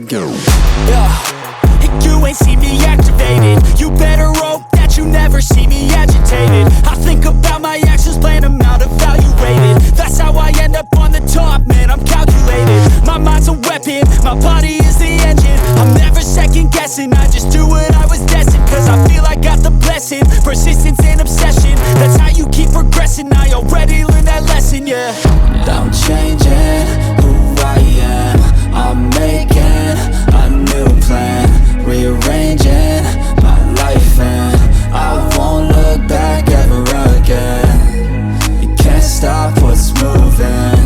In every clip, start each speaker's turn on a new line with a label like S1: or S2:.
S1: go. Yeah, you ain't see me activated. You better hope that you never see me agitated. I think about my actions, plan them out, evaluated. That's how I end up on the top, man, I'm calculated. My mind's a weapon, my body is the engine. I'm never second guessing, I just do what I was destined. Cause I feel I got the blessing, persistence and obsession. That's how you keep progressing, I already learned that lesson, yeah. I'm changing who I am, I'm making a new plan, rearranging my life and I won't look back ever again. You can't stop what's moving,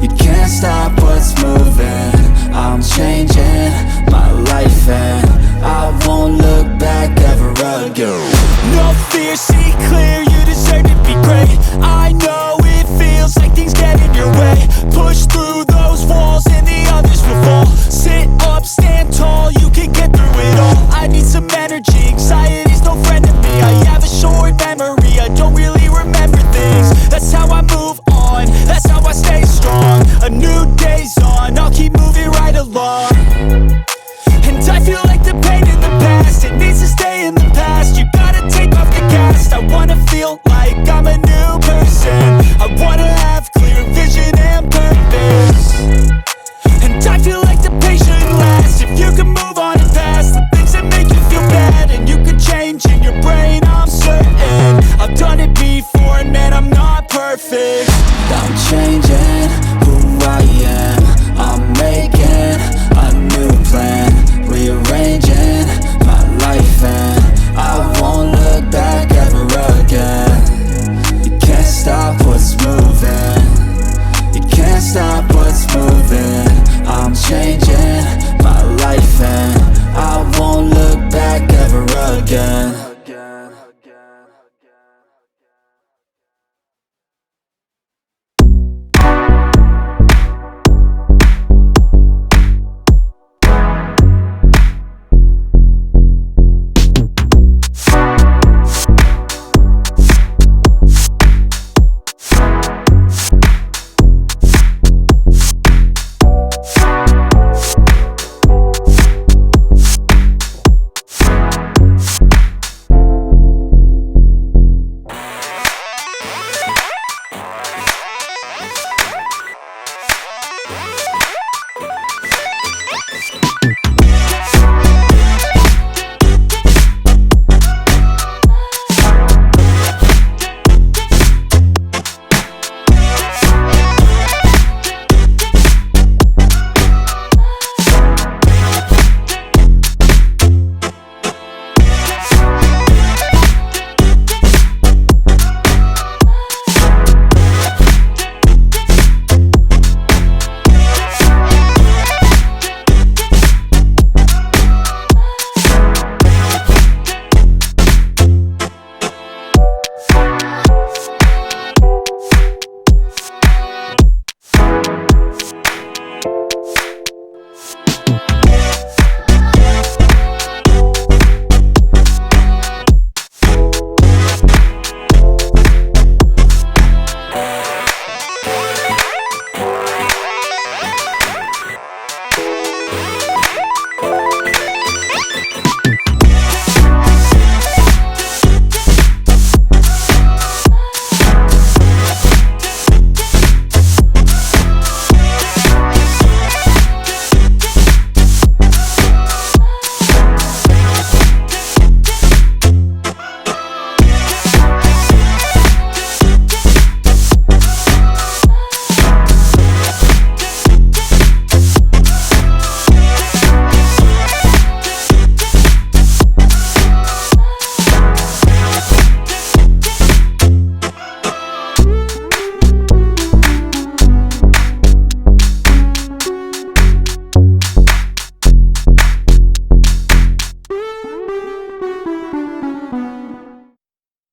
S1: you can't stop what's moving. I'm changing my life and I won't look back ever again. No fear, see clear, you deserve to be great. I know it feels like things get in your way. Push through those walls and the others will fall. Sit up, stand tall, you can get through it all. I need some energy, anxiety's no friend to me. I have a short memory, I don't really remember things. That's how I move on, that's how I stay strong. A new day's on, I'll keep moving right along. And I feel like the pain in the past, it needs to stay in the past. You gotta take off the cast. I wanna feel like I'm a new person, I wanna have